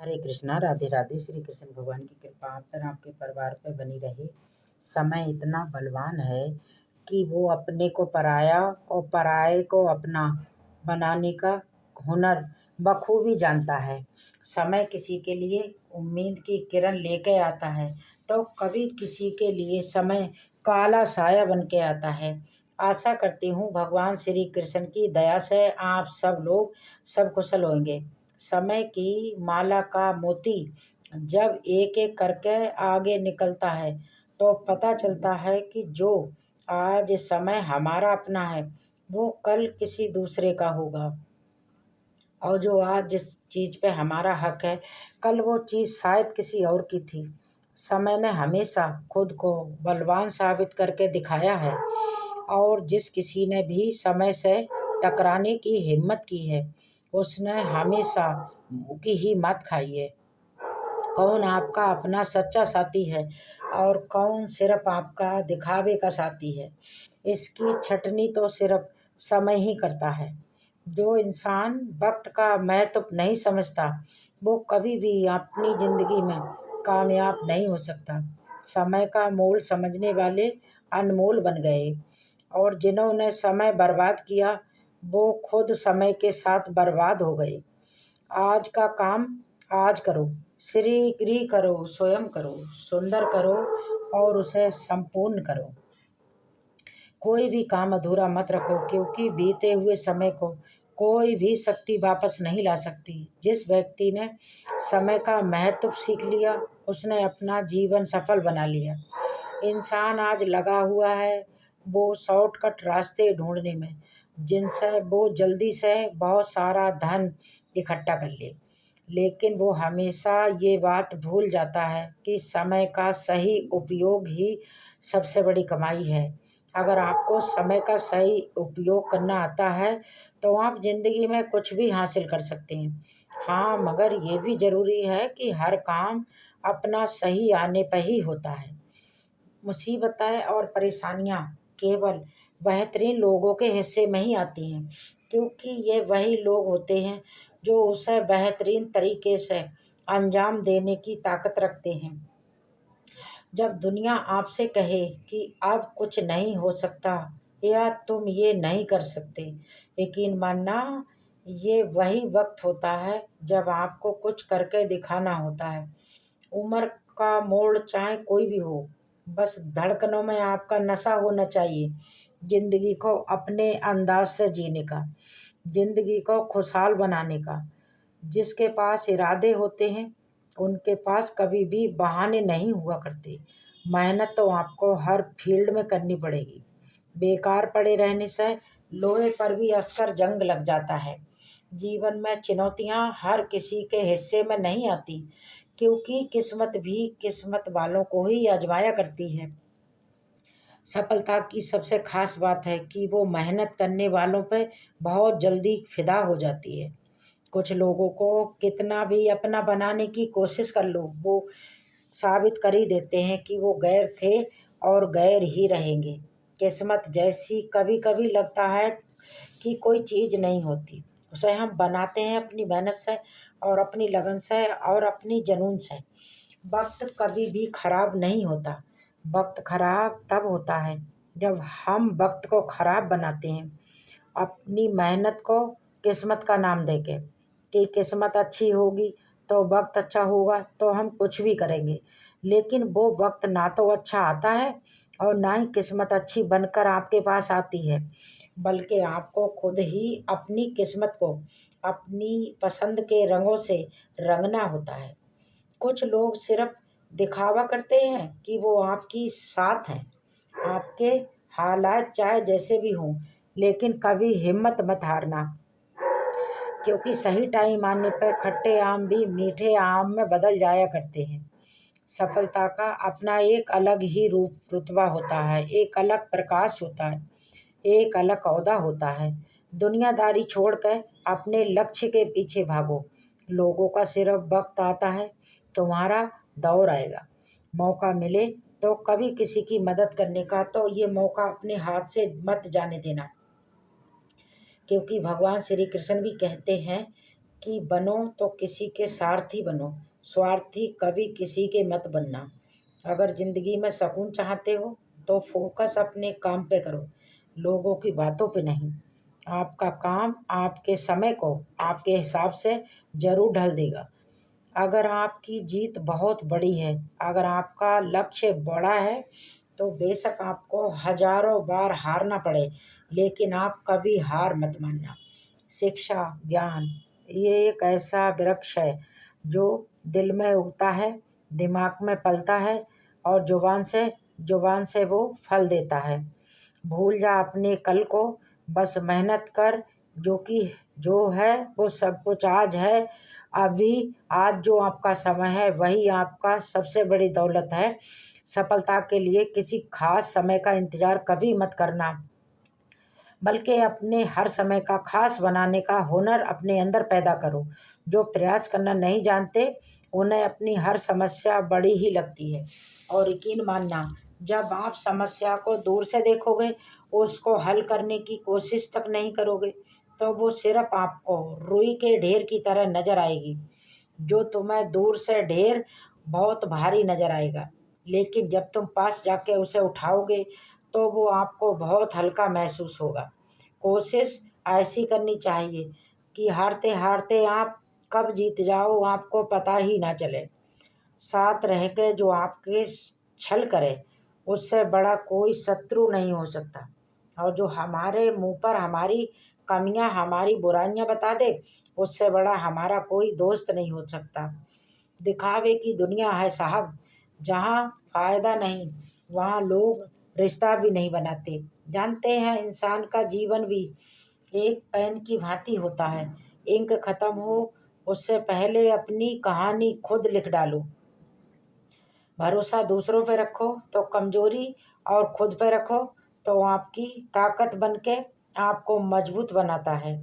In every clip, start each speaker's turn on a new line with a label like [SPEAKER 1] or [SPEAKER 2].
[SPEAKER 1] हरे कृष्णा, राधे राधे। श्री कृष्ण भगवान की कृपा आप पर, आपके परिवार पे बनी रहे। समय इतना बलवान है कि वो अपने को पराया और पराये को अपना बनाने का हुनर बखूबी जानता है। समय किसी के लिए उम्मीद की किरण लेके आता है तो कभी किसी के लिए समय काला साया बन के आता है। आशा करती हूँ भगवान श्री कृष्ण की दया से आप सब लोग सब कुशल होंगे। समय की माला का मोती जब एक एक करके आगे निकलता है तो पता चलता है कि जो आज समय हमारा अपना है वो कल किसी दूसरे का होगा, और जो आज जिस चीज़ पे हमारा हक है कल वो चीज़ शायद किसी और की थी। समय ने हमेशा खुद को बलवान साबित करके दिखाया है, और जिस किसी ने भी समय से टकराने की हिम्मत की है उसने हमेशा की ही मात खाई है। कौन आपका अपना सच्चा साथी है और कौन सिर्फ आपका दिखावे का साथी है, इसकी छटनी तो सिर्फ समय ही करता है। जो इंसान वक्त का महत्व नहीं समझता वो कभी भी अपनी जिंदगी में कामयाब नहीं हो सकता। समय का मोल समझने वाले अनमोल बन गए, और जिन्होंने समय बर्बाद किया वो खुद समय के साथ बर्बाद हो गए। आज का काम आज करो, श्री करो, स्वयं करो, सुंदर करो और उसे संपूर्ण करो। कोई भी काम अधूरा मत रखो, क्योंकि बीते हुए समय को कोई भी शक्ति वापस नहीं ला सकती। जिस व्यक्ति ने समय का महत्व सीख लिया उसने अपना जीवन सफल बना लिया। इंसान आज लगा हुआ है वो शॉर्टकट रास्ते ढूंढने में, जिनसे वो जल्दी से बहुत सारा धन इकट्ठा कर ले, लेकिन वो हमेशा ये बात भूल जाता है कि समय का सही उपयोग ही सबसे बड़ी कमाई है। अगर आपको समय का सही उपयोग करना आता है तो आप जिंदगी में कुछ भी हासिल कर सकते हैं। हाँ, मगर ये भी ज़रूरी है कि हर काम अपना सही आने पर ही होता है। मुसीबतें और परेशानियाँ केवल बेहतरीन लोगों के हिस्से में ही आती हैं, क्योंकि ये वही लोग होते हैं जो उसे बेहतरीन तरीके से अंजाम देने की ताकत रखते हैं। जब दुनिया आपसे कहे कि अब कुछ नहीं हो सकता या तुम ये नहीं कर सकते, यकीन मानना ये वही वक्त होता है जब आपको कुछ करके दिखाना होता है। उम्र का मोड़ चाहे कोई भी हो, बस धड़कनों में आपका नशा होना चाहिए जिंदगी को अपने अंदाज से जीने का, जिंदगी को खुशहाल बनाने का। जिसके पास इरादे होते हैं उनके पास कभी भी बहाने नहीं हुआ करते। मेहनत तो आपको हर फील्ड में करनी पड़ेगी। बेकार पड़े रहने से लोहे पर भी असकर जंग लग जाता है। जीवन में चुनौतियां हर किसी के हिस्से में नहीं आती, क्योंकि किस्मत भी किस्मत वालों को ही आजमाया करती है। सफलता की सबसे खास बात है कि वो मेहनत करने वालों पे बहुत जल्दी फिदा हो जाती है। कुछ लोगों को कितना भी अपना बनाने की कोशिश कर लो वो साबित कर ही देते हैं कि वो गैर थे और गैर ही रहेंगे। किस्मत जैसी कभी कभी लगता है कि कोई चीज़ नहीं होती, उसे हम बनाते हैं अपनी मेहनत से और अपनी लगन से और अपनी जुनून से। वक्त कभी भी खराब नहीं होता। वक्त खराब तब होता है जब हम वक्त को खराब बनाते हैं अपनी मेहनत को किस्मत का नाम देके, कि किस्मत अच्छी होगी तो वक्त अच्छा होगा तो हम कुछ भी करेंगे। लेकिन वो वक्त ना तो अच्छा आता है और ना ही किस्मत अच्छी बनकर आपके पास आती है, बल्कि आपको खुद ही अपनी किस्मत को अपनी पसंद के रंगों से रंगना होता है। कुछ लोग सिर्फ दिखावा करते हैं कि वो आपकी साथ हैं, आपके हालात चाहे जैसे भी हों, लेकिन कभी हिम्मत मत हारना, क्योंकि सही टाइम आने पर खट्टे आम भी मीठे आम में बदल जाया करते हैं। सफलता का अपना एक अलग ही रूप रुतबा होता है, एक अलग प्रकाश होता है, एक अलग ओहदा होता है। दुनियादारी छोड़कर अपने लक्ष्य के पीछे भागो। लोगों का सिर्फ वक्त आता है, तुम्हारा दौर आएगा। मौका मिले तो कभी किसी की मदद करने का तो ये मौका अपने हाथ से मत जाने देना, क्योंकि भगवान श्री कृष्ण भी कहते हैं कि बनो तो किसी के सारथी बनो, स्वार्थी कभी किसी के मत बनना। अगर जिंदगी में सुकून चाहते हो तो फोकस अपने काम पे करो, लोगों की बातों पे नहीं। आपका काम आपके समय को आपके हिसाब से जरूर ढल देगा। अगर आपकी जीत बहुत बड़ी है, अगर आपका लक्ष्य बड़ा है, तो बेशक आपको हजारों बार हारना पड़े, लेकिन आप कभी हार मत मानना। शिक्षा, ज्ञान ये एक ऐसा वृक्ष है जो दिल में उगता है, दिमाग में पलता है और जुबान से वो फल देता है। भूल जा अपने कल को, बस मेहनत कर, जो कि जो है वो सब कुछ आज है। अभी आज जो आपका समय है वही आपका सबसे बड़ी दौलत है। सफलता के लिए किसी खास समय का इंतजार कभी मत करना, बल्कि अपने हर समय का खास बनाने का हुनर अपने अंदर पैदा करो। जो प्रयास करना नहीं जानते उन्हें अपनी हर समस्या बड़ी ही लगती है। और यकीन मानना, जब आप समस्या को दूर से देखोगे, उसको हल करने की कोशिश तक नहीं करोगे, तो वो सिर्फ आपको रुई के ढेर की तरह नजर आएगी। जो तुम्हें दूर से ढेर बहुत भारी नजर आएगा, लेकिन जब तुम पास जाके उसे उठाओगे तो वो आपको बहुत हल्का महसूस होगा। कोशिश ऐसी करनी चाहिए कि हारते हारते आप कब जीत जाओ आपको पता ही ना चले। साथ रह के जो आपके छल करे, उससे बड़ा कोई शत्रु नहीं हो सकता। और जो हमारे मुंह पर हमारी कमियां, हमारी बुराइयां बता दे, उससे बड़ा हमारा कोई दोस्त नहीं हो सकता। दिखावे की दुनिया है साहब, जहाँ फायदा नहीं वहाँ लोग रिश्ता भी नहीं बनाते। जानते हैं, इंसान का जीवन भी एक पेन की भांति होता है। इंक खत्म हो उससे पहले अपनी कहानी खुद लिख डालो। भरोसा दूसरों पे रखो तो कमजोरी, और खुद पे रखो तो आपकी ताकत बन के आपको मजबूत बनाता है।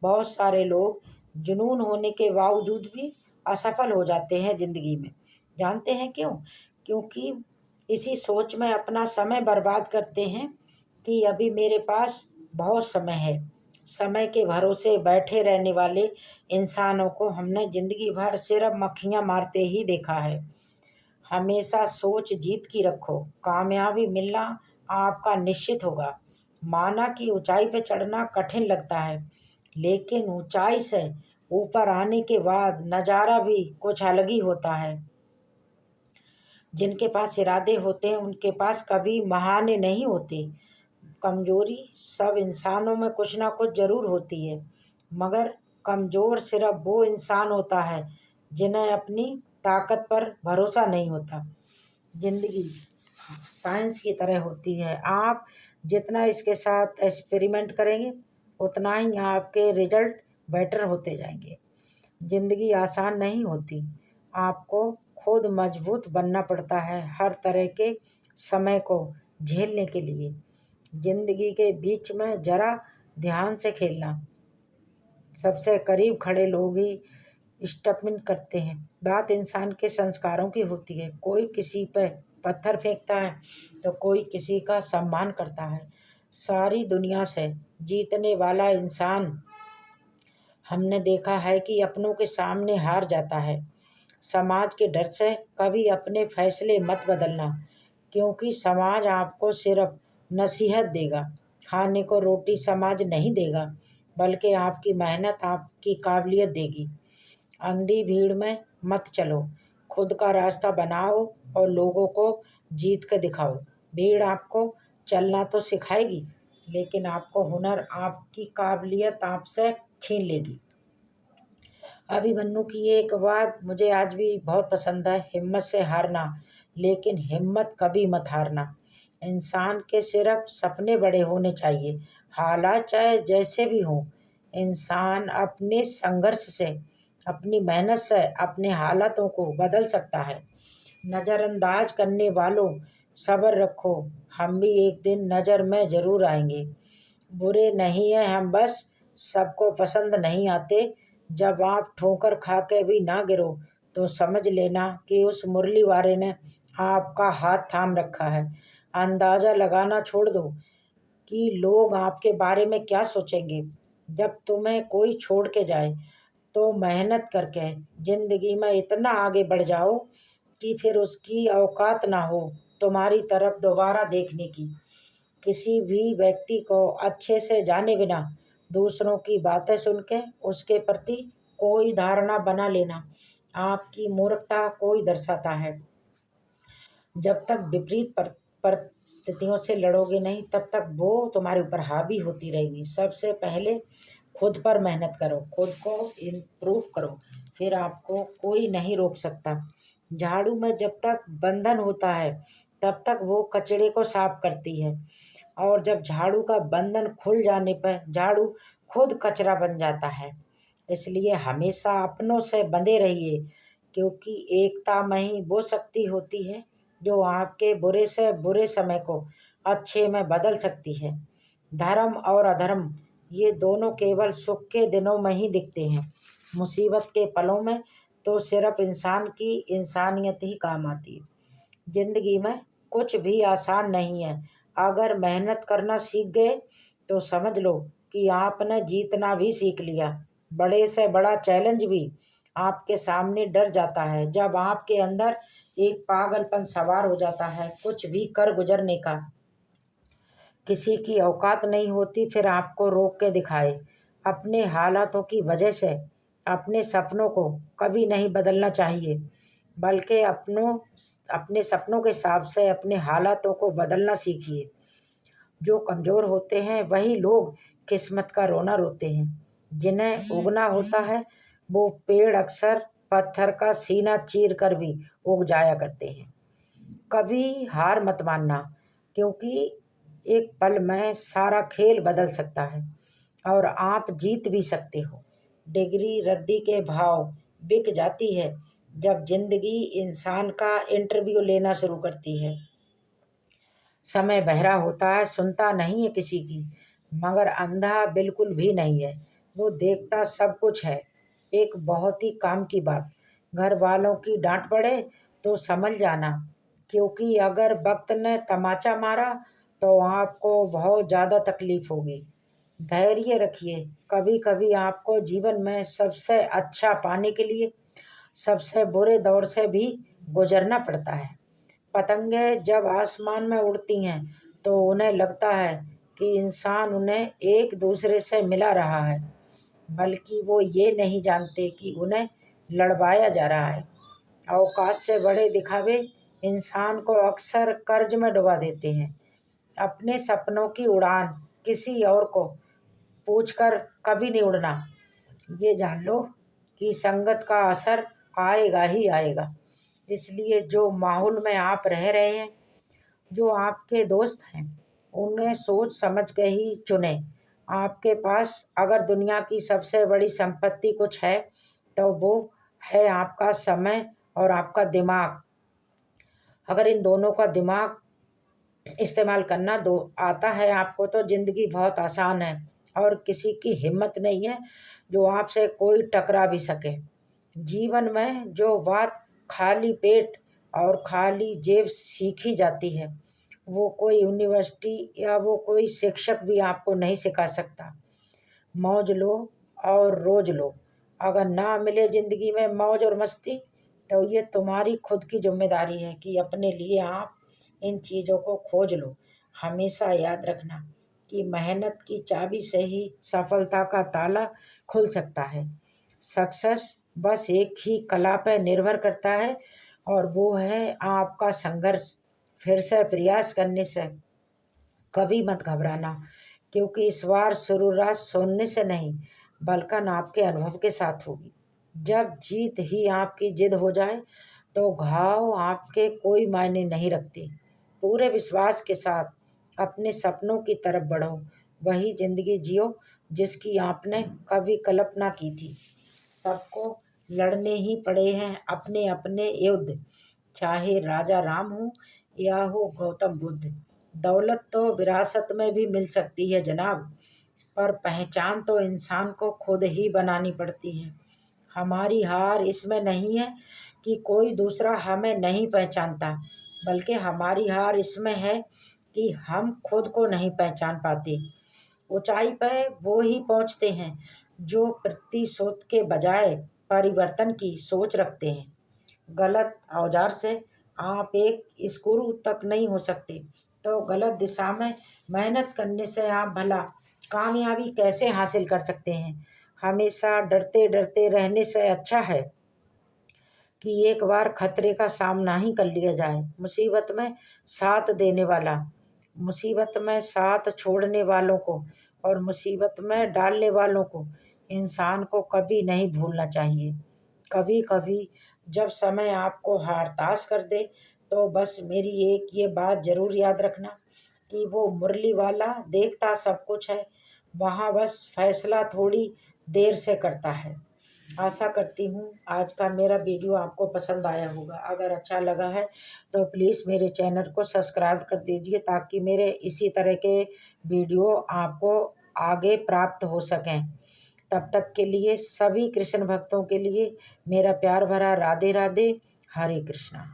[SPEAKER 1] बहुत सारे लोग जुनून होने के बावजूद भी असफल हो जाते हैं जिंदगी में। जानते हैं क्यों? क्योंकि इसी सोच में अपना समय बर्बाद करते हैं कि अभी मेरे पास बहुत समय है। समय के भरोसे बैठे रहने वाले इंसानों को हमने जिंदगी भर सिर्फ मक्खियां मारते ही देखा है। हमेशा सोच जीत की रखो, कामयाबी मिलना आपका निश्चित होगा। माना कि ऊंचाई पे चढ़ना कठिन लगता है, लेकिन ऊंचाई से ऊपर आने के बाद नज़ारा भी कुछ अलग ही होता है। जिनके पास इरादे होते हैं उनके पास कभी बहाने नहीं होते। कमजोरी सब इंसानों में कुछ ना कुछ जरूर होती है, मगर कमजोर सिर्फ वो इंसान होता है जिन्हें अपनी ताकत पर भरोसा नहीं होता। जिंदगी साइंस की तरह होती है। आप जितना इसके साथ एक्सपेरिमेंट करेंगे, उतना ही आपके रिजल्ट बेटर होते जाएंगे। जिंदगी आसान नहीं होती, आपको खुद मजबूत बनना पड़ता है हर तरह के समय को झेलने के लिए। जिंदगी के बीच में जरा ध्यान से खेलना। सबसे करीब खड़े लोग ही स्टपमिन करते हैं। बात इंसान के संस्कारों की होती है। कोई किसी पर पत्थर फेंकता है तो कोई किसी का सम्मान करता है। सारी दुनिया से जीतने वाला इंसान हमने देखा है कि अपनों के सामने हार जाता है। समाज के डर से कभी अपने फैसले मत बदलना, क्योंकि समाज आपको सिर्फ नसीहत देगा। खाने को रोटी समाज नहीं देगा, बल्कि आपकी मेहनत आपकी काबिलियत देगी। अंधी भीड़ में मत चलो, खुद का रास्ता बनाओ और लोगों को जीत के दिखाओ। भीड़ आपको चलना तो सिखाएगी, लेकिन आपको हुनर, आपकी काबिलियत आपसे छीन लेगी। अभिमन्यु की एक बात मुझे आज भी बहुत पसंद है, हिम्मत से हारना, लेकिन हिम्मत कभी मत हारना। इंसान के सिर्फ सपने बड़े होने चाहिए, हालात चाहे जैसे भी हों। इंसान अपने संघर्ष से, अपनी मेहनत से अपने हालातों को बदल सकता है। नज़रअंदाज करने वालों, सब्र रखो, हम भी एक दिन नज़र में ज़रूर आएंगे। बुरे नहीं हैं हम, बस सबको पसंद नहीं आते। जब आप ठोकर खा के भी ना गिरो तो समझ लेना कि उस मुरली वाले ने आपका हाथ थाम रखा है। अंदाज़ा लगाना छोड़ दो कि लोग आपके बारे में क्या सोचेंगे। जब तुम्हें कोई छोड़ के जाए तो मेहनत करके ज़िंदगी में इतना आगे बढ़ जाओ कि फिर उसकी औकात ना हो तुम्हारी तरफ दोबारा देखने की। किसी भी व्यक्ति को अच्छे से जाने बिना दूसरों की बातें सुन के उसके प्रति कोई धारणा बना लेना आपकी मूर्खता को ही दर्शाता है। जब तक विपरीत परिस्थितियों से लड़ोगे नहीं तब तक वो तुम्हारे ऊपर हावी होती रहेगी। सबसे पहले खुद पर मेहनत करो, खुद को इम्प्रूव करो, फिर आपको कोई नहीं रोक सकता। झाड़ू में जब तक बंधन होता है तब तक वो कचरे को साफ करती है, और जब झाड़ू का बंधन खुल जाने पर झाड़ू खुद कचरा बन जाता है। इसलिए हमेशा अपनों से बंधे रहिए, क्योंकि एकता में ही वो शक्ति होती है जो आपके बुरे से बुरे समय को अच्छे में बदल सकती है। धर्म और अधर्म ये दोनों केवल सुख के दिनों में ही दिखते हैं। मुसीबत के पलों में तो सिर्फ इंसान की इंसानियत ही काम आती है। जिंदगी में कुछ भी आसान नहीं है। अगर मेहनत करना सीख गए तो समझ लो कि आपने जीतना भी सीख लिया। बड़े से बड़ा चैलेंज भी आपके सामने डर जाता है जब आपके अंदर एक पागलपन सवार हो जाता है। कुछ भी कर गुजरने का किसी की औकात नहीं होती, फिर आपको रोक के दिखाए। अपने हालातों की वजह से अपने सपनों को कभी नहीं बदलना चाहिए, बल्कि अपने सपनों के हिसाब से अपने हालातों को बदलना सीखिए। जो कमज़ोर होते हैं वही लोग किस्मत का रोना रोते हैं। जिन्हें उगना होता है वो पेड़ अक्सर पत्थर का सीना चीर कर भी उग जाया करते हैं। कभी हार मत मानना, क्योंकि एक पल में सारा खेल बदल सकता है और आप जीत भी सकते हो। डिग्री रद्दी के भाव बिक जाती है जब जिंदगी इंसान का इंटरव्यू लेना शुरू करती है। समय बहरा होता है, सुनता नहीं है किसी की, मगर अंधा बिल्कुल भी नहीं है, वो देखता सब कुछ है। एक बहुत ही काम की बात, घर वालों की डांट पड़े तो समझ जाना, क्योंकि अगर वक्त ने तमाचा मारा तो आपको बहुत ज़्यादा तकलीफ होगी। धैर्य रखिए, कभी कभी आपको जीवन में सबसे अच्छा पाने के लिए सबसे बुरे दौर से भी गुजरना पड़ता है। पतंगें जब आसमान में उड़ती हैं तो उन्हें लगता है कि इंसान उन्हें एक दूसरे से मिला रहा है, बल्कि वो ये नहीं जानते कि उन्हें लड़वाया जा रहा है। औकात से बड़े दिखावे इंसान को अक्सर कर्ज में डुबा देते हैं। अपने सपनों की उड़ान किसी और को पूछकर कभी नहीं उड़ना। ये जान लो कि संगत का असर आएगा ही आएगा। इसलिए जो माहौल में आप रह रहे हैं, जो आपके दोस्त हैं, उन्हें सोच समझ के ही चुने। आपके पास अगर दुनिया की सबसे बड़ी संपत्ति कुछ है तो वो है आपका समय और आपका दिमाग। अगर इन दोनों का दिमाग इस्तेमाल करना दो आता है आपको तो ज़िंदगी बहुत आसान है, और किसी की हिम्मत नहीं है जो आपसे कोई टकरा भी सके। जीवन में जो बात खाली पेट और खाली जेब सीखी जाती है वो कोई यूनिवर्सिटी या वो कोई शिक्षक भी आपको नहीं सिखा सकता। मौज लो और रोज लो। अगर ना मिले ज़िंदगी में मौज और मस्ती तो ये तुम्हारी खुद की जिम्मेदारी है कि अपने लिए आप इन चीज़ों को खोज लो। हमेशा याद रखना कि मेहनत की चाबी से ही सफलता का ताला खुल सकता है। सक्सेस बस एक ही कला पर निर्भर करता है, और वो है आपका संघर्ष। फिर से प्रयास करने से कभी मत घबराना, क्योंकि इस बार शुरुआत सुनने से नहीं बल्कि आपके अनुभव के साथ होगी। जब जीत ही आपकी जिद हो जाए तो घाव आपके कोई मायने नहीं रखते। पूरे विश्वास के साथ अपने सपनों की तरफ बढ़ो, वही जिंदगी जियो जिसकी आपने कभी कल्पना की थी। सबको लड़ने ही पड़े हैं अपने अपने युद्ध, चाहे राजा राम हो या हो गौतम बुद्ध। दौलत तो विरासत में भी मिल सकती है जनाब, पर पहचान तो इंसान को खुद ही बनानी पड़ती है। हमारी हार इसमें नहीं है कि कोई दूसरा हमें नहीं पहचानता, बल्कि हमारी हार इसमें है कि हम खुद को नहीं पहचान पाते। ऊंचाई पर वो ही पहुंचते हैं जो प्रतिशोध के बजाय परिवर्तन की सोच रखते हैं। गलत औजार से आप एक स्क्रू तक नहीं हो सकते, तो गलत दिशा में मेहनत करने से आप भला कामयाबी कैसे हासिल कर सकते हैं। हमेशा डरते डरते रहने से अच्छा है कि एक बार खतरे का सामना ही कर लिया जाए। मुसीबत में साथ छोड़ने वालों को और मुसीबत में डालने वालों को इंसान को कभी नहीं भूलना चाहिए। कभी कभी जब समय आपको हताश कर दे, तो बस मेरी एक ये बात ज़रूर याद रखना कि वो मुरली वाला देखता सब कुछ है, वहाँ बस फैसला थोड़ी देर से करता है। आशा करती हूँ आज का मेरा वीडियो आपको पसंद आया होगा। अगर अच्छा लगा है तो प्लीज़ मेरे चैनल को सब्सक्राइब कर दीजिए, ताकि मेरे इसी तरह के वीडियो आपको आगे प्राप्त हो सकें। तब तक के लिए सभी कृष्ण भक्तों के लिए मेरा प्यार भरा राधे राधे, हरे कृष्णा।